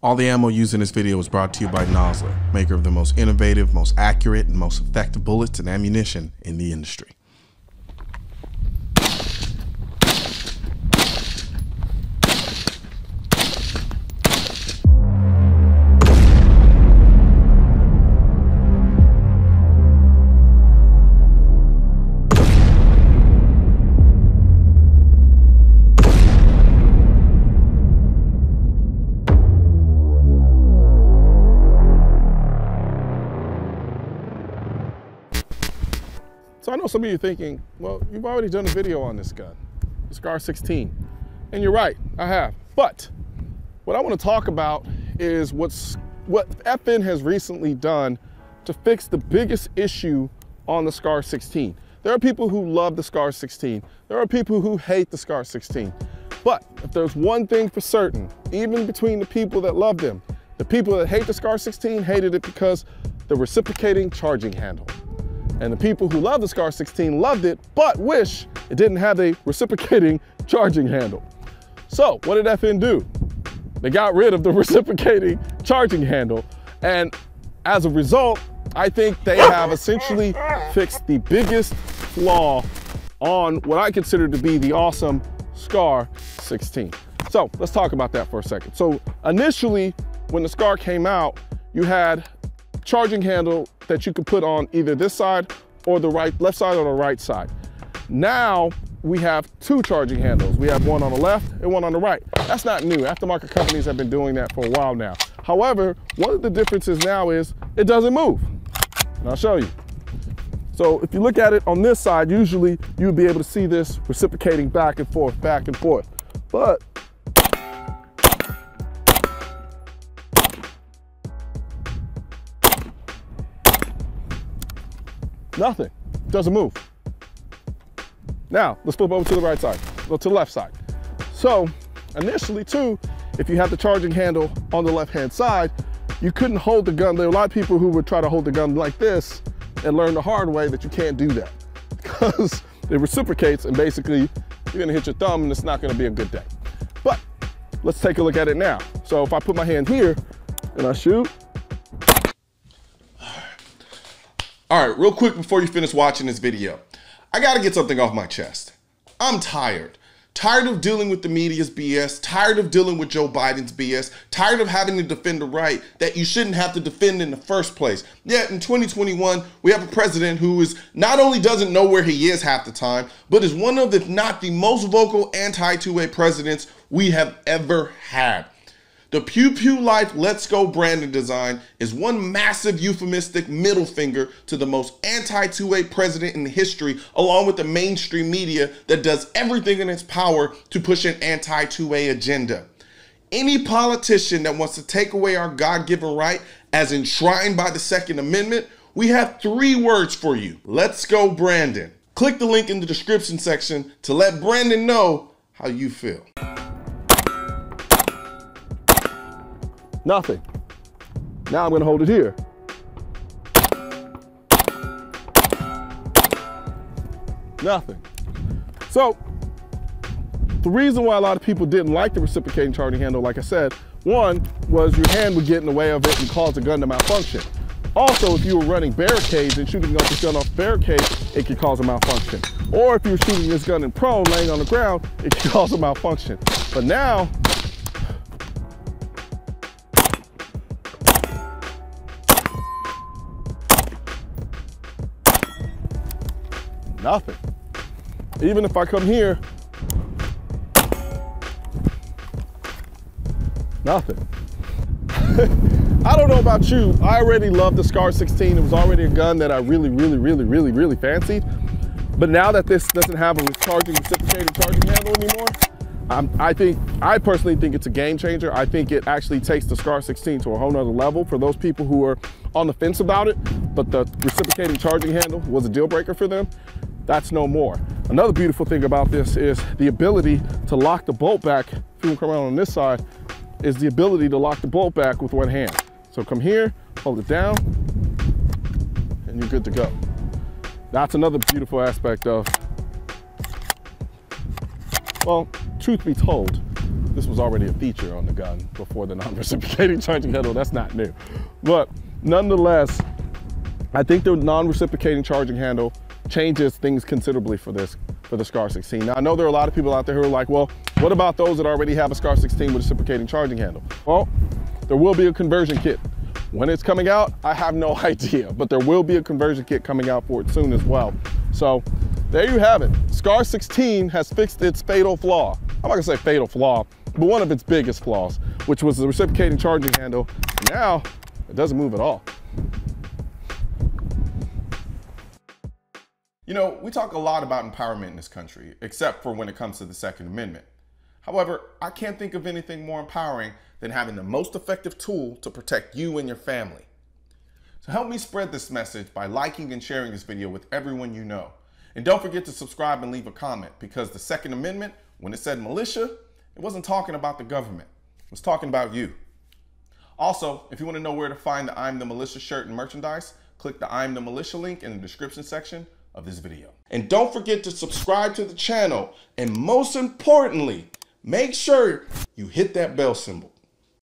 All the ammo used in this video was brought to you by Noir, maker of the most innovative, most accurate, and most effective bullets and ammunition in the industry. So I know some of you are thinking, well, you've already done a video on this gun, the SCAR 16. And you're right, I have. But what I want to talk about is what FN has recently done to fix the biggest issue on the SCAR 16. There are people who love the SCAR 16. There are people who hate the SCAR 16. But if there's one thing for certain, even between the people that love them, the people that hate the SCAR 16 hated it because the reciprocating charging handle. And the people who love the SCAR 16 loved it, but wish it didn't have a reciprocating charging handle. So what did FN do? They got rid of the reciprocating charging handle. And as a result, I think they have essentially fixed the biggest flaw on what I consider to be the awesome SCAR 16. So let's talk about that for a second. So initially, when the SCAR came out, you had charging handle that you could put on either this side or the left side or the right side. Now we have two charging handles. We have one on the left and one on the right. That's not new. Aftermarket companies have been doing that for a while now. However, one of the differences now is it doesn't move. And I'll show you. So if you look at it on this side, usually you would be able to see this reciprocating back and forth, back and forth. But nothing, doesn't move. Now, let's flip over to the right side, or to the left side. So initially too, if you have the charging handle on the left-hand side, you couldn't hold the gun. There are a lot of people who would try to hold the gun like this and learn the hard way that you can't do that because it reciprocates and basically you're gonna hit your thumb and it's not gonna be a good day. But let's take a look at it now. So if I put my hand here and I shoot. All right, real quick before you finish watching this video, I gotta get something off my chest. I'm tired. Tired of dealing with the media's BS, tired of dealing with Joe Biden's BS, tired of having to defend a right that you shouldn't have to defend in the first place. Yet in 2021, we have a president who is not only doesn't know where he is half the time, but is one of, if not the most vocal anti-2A presidents we have ever had. The Pew Pew Life Let's Go branding design is one massive euphemistic middle finger to the most anti-2A president in history, along with the mainstream media that does everything in its power to push an anti-2A agenda. Any politician that wants to take away our God-given right as enshrined by the Second Amendment, we have 3 words for you. Let's go Brandon. Click the link in the description section to let Brandon know how you feel. Nothing. Now I'm going to hold it here. Nothing. So the reason why a lot of people didn't like the reciprocating charging handle, like I said, one was your hand would get in the way of it and cause the gun to malfunction. Also, if you were running barricades and shooting this gun off barricades, it could cause a malfunction. Or if you were shooting this gun in prone, laying on the ground, it could cause a malfunction. But now, nothing. Even if I come here, nothing. I don't know about you. I already love the SCAR 16. It was already a gun that I really fancied. But now that this doesn't have a reciprocating charging handle anymore, I personally think it's a game changer. I think it actually takes the SCAR 16 to a whole nother level for those people who are on the fence about it, but the reciprocating charging handle was a deal breaker for them. That's no more. Another beautiful thing about this is the ability to lock the bolt back. If you come around on this side, is the ability to lock the bolt back with one hand. So come here, hold it down, and you're good to go. That's another beautiful aspect of, well, truth be told, this was already a feature on the gun before the non-reciprocating charging handle. That's not new. But nonetheless, I think the non-reciprocating charging handle changes things considerably for the SCAR 16. Now, I know there are a lot of people out there who are like, well, what about those that already have a SCAR 16 with a reciprocating charging handle? Well, there will be a conversion kit. When it's coming out, I have no idea, but there will be a conversion kit coming out for it soon as well. So there you have it. SCAR 16 has fixed its fatal flaw. I'm not gonna say fatal flaw, but one of its biggest flaws, which was the reciprocating charging handle. Now, it doesn't move at all. You know, we talk a lot about empowerment in this country, except for when it comes to the Second Amendment. However, I can't think of anything more empowering than having the most effective tool to protect you and your family. So help me spread this message by liking and sharing this video with everyone you know. And don't forget to subscribe and leave a comment, because the Second Amendment, when it said militia, it wasn't talking about the government. It was talking about you. Also, if you want to know where to find the I'm the Militia shirt and merchandise, click the I'm the Militia link in the description section of this video. And don't forget to subscribe to the channel, and most importantly, make sure you hit that bell symbol.